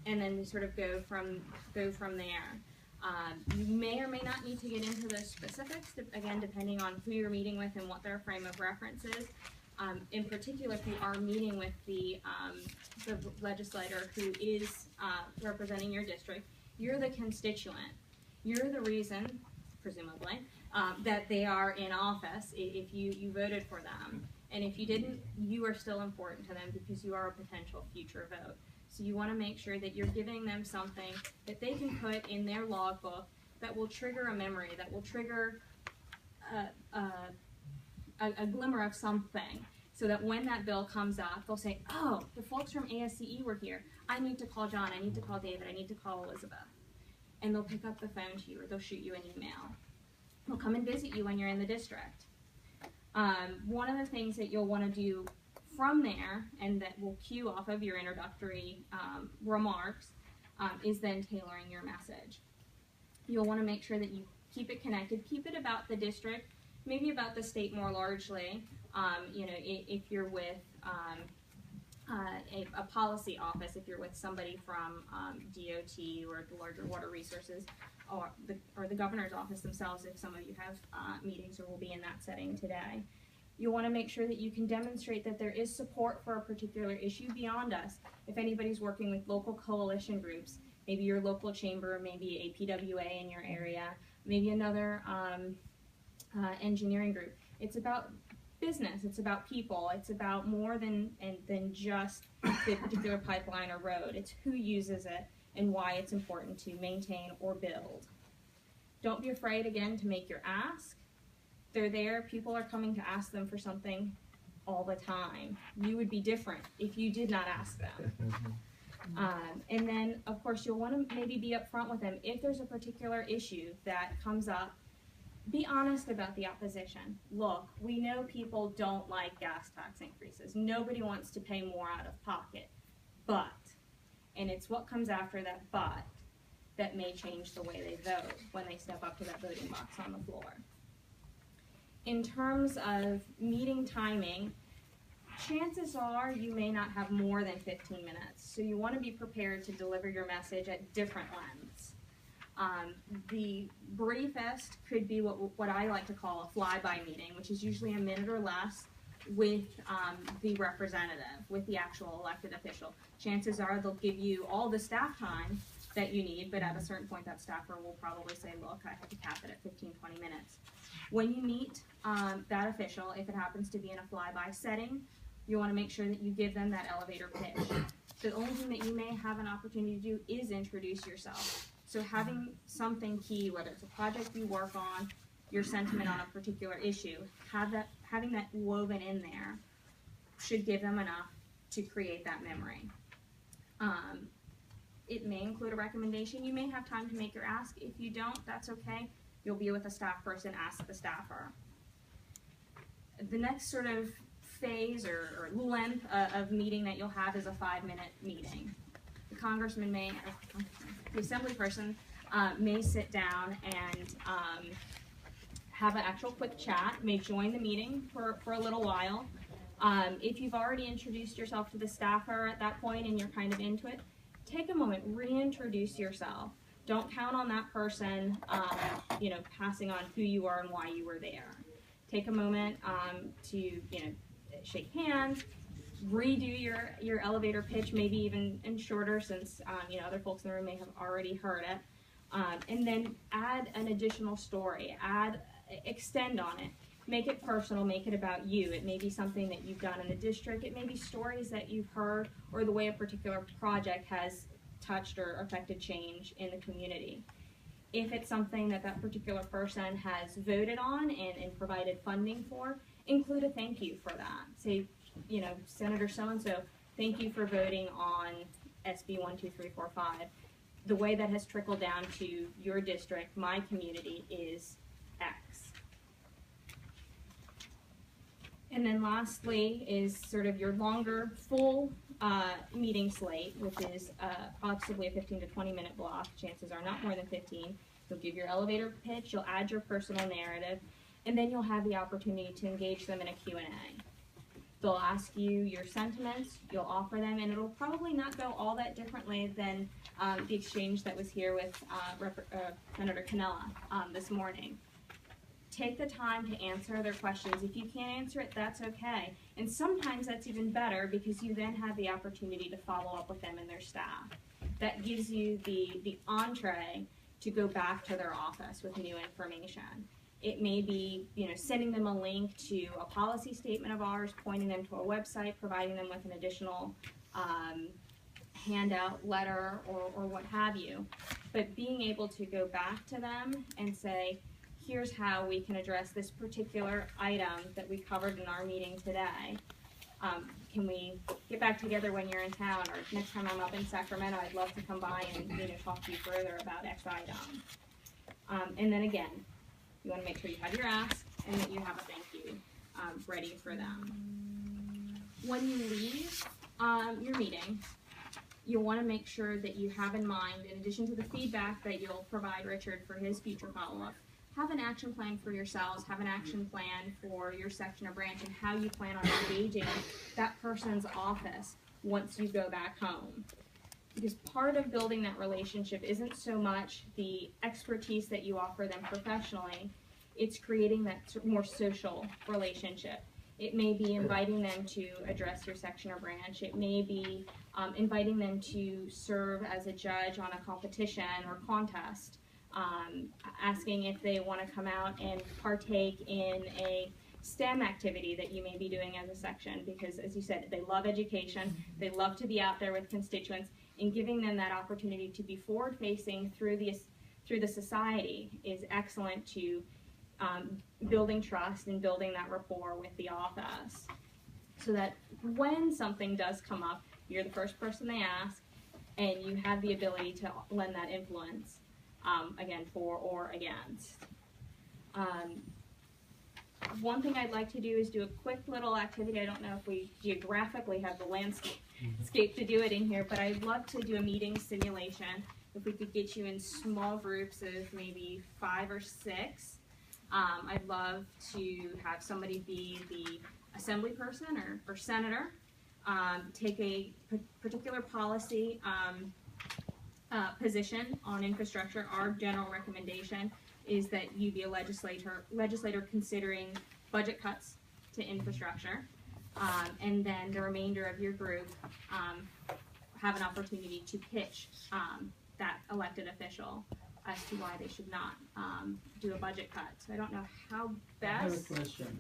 and then we sort of go from there. You may or may not need to get into those specifics, again, depending on who you're meeting with and what their frame of reference is. In particular, if you are meeting with the legislator who is representing your district, you're the constituent. You're the reason, presumably, that they are in office if you voted for them. And if you didn't, you are still important to them because you are a potential future vote. So you want to make sure that you're giving them something that they can put in their logbook that will trigger a memory, that will trigger a glimmer of something, so that when that bill comes up, they'll say, oh, the folks from ASCE were here. I need to call John, I need to call David, I need to call Elizabeth. And they'll pick up the phone to you, or they'll shoot you an email. They'll come and visit you when you're in the district. One of the things that you'll want to do from there, and that will cue off of your introductory remarks, is then tailoring your message. You'll want to make sure that you keep it connected, keep it about the district, maybe about the state more largely. You know, if you're with a policy office, if you're with somebody from DOT or the larger water resources, or the governor's office themselves, if some of you have meetings or will be in that setting today. You want to make sure that you can demonstrate that there is support for a particular issue beyond us. If anybody's working with local coalition groups, maybe your local chamber, maybe a PWA in your area, maybe another engineering group. It's about business, it's about people, it's about more than just the particular pipeline or road. It's who uses it and why it's important to maintain or build. Don't be afraid, again, to make your ask. They're there, people are coming to ask them for something all the time. You would be different if you did not ask them. And then, of course, you'll want to maybe be upfront with them. If there's a particular issue that comes up, be honest about the opposition. Look, we know people don't like gas tax increases. Nobody wants to pay more out of pocket. But, and it's what comes after that but that may change the way they vote when they step up to that voting box on the floor. In terms of meeting timing, chances are you may not have more than 15 minutes. So you want to be prepared to deliver your message at different lengths. The briefest could be what I like to call a flyby meeting, which is usually a minute or less with the representative, with the actual elected official. Chances are they'll give you all the staff time that you need, but at a certain point that staffer will probably say, look, I have to cap it at 15, 20 minutes. When you meet that official, if it happens to be in a flyby setting, you want to make sure that you give them that elevator pitch. The only thing that you may have an opportunity to do is introduce yourself. So having something key, whether it's a project you work on, your sentiment on a particular issue, having that woven in there should give them enough to create that memory. It may include a recommendation. You may have time to make your ask. If you don't, that's okay. You'll be with a staff person, ask the staffer. The next sort of phase or length of meeting that you'll have is a 5-minute meeting. The congressman may, the assembly person may sit down and have an actual quick chat, may join the meeting for a little while. If you've already introduced yourself to the staffer at that point and you're kind of into it, take a moment, reintroduce yourself. Don't count on that person, passing on who you are and why you were there. Take a moment to, shake hands, redo your elevator pitch, maybe even in shorter, since other folks in the room may have already heard it, and then add an additional story. Extend on it. Make it personal. Make it about you. It may be something that you've done in the district. It may be stories that you've heard, or the way a particular project has touched or affected change in the community. If it's something that particular person has voted on and provided funding for, include a thank you for that. Say, Senator so-and-so, thank you for voting on SB 12345. The way that has trickled down to your district, my community, is X. And then lastly is sort of your longer, full meeting slate, which is possibly a 15 to 20 minute block. Chances are not more than 15. You'll give your elevator pitch, you'll add your personal narrative, and then you'll have the opportunity to engage them in a Q&A. They'll ask you your sentiments, you'll offer them, and it'll probably not go all that differently than the exchange that was here with Senator Cannella this morning. Take the time to answer their questions. If you can't answer it, that's okay. And sometimes that's even better because you then have the opportunity to follow up with them and their staff. That gives you the entree to go back to their office with new information. It may be, sending them a link to a policy statement of ours, pointing them to a website, providing them with an additional handout, letter, or what have you. But being able to go back to them and say, here's how we can address this particular item that we covered in our meeting today. Can we get back together when you're in town, or next time I'm up in Sacramento, I'd love to come by and talk to you further about X item. And then again, you want to make sure you have your ask and that you have a thank you ready for them. When you leave your meeting, you'll want to make sure that you have in mind, in addition to the feedback that you'll provide Richard for his future follow-up, have an action plan for yourselves, have an action plan for your section or branch, and how you plan on engaging that person's office once you go back home. Because part of building that relationship isn't so much the expertise that you offer them professionally, it's creating that more social relationship. It may be inviting them to address your section or branch. It may be inviting them to serve as a judge on a competition or contest. Asking if they want to come out and partake in a STEM activity that you may be doing as a section, because as you said, they love education, they love to be out there with constituents, and giving them that opportunity to be forward-facing through the society is excellent to building trust and building that rapport with the office, so that when something does come up, you're the first person they ask, and you have the ability to lend that influence. Again, for or against. One thing I'd like to do is do a quick little activity. I don't know if we geographically have the landscape to do it in here, but I'd love to do a meeting simulation. If we could get you in small groups of maybe 5 or 6. I'd love to have somebody be the assembly person or senator, take a particular policy position on infrastructure. Our general recommendation is that you be a legislator considering budget cuts to infrastructure, and then the remainder of your group have an opportunity to pitch that elected official as to why they should not do a budget cut. So I don't know how best. I have a question.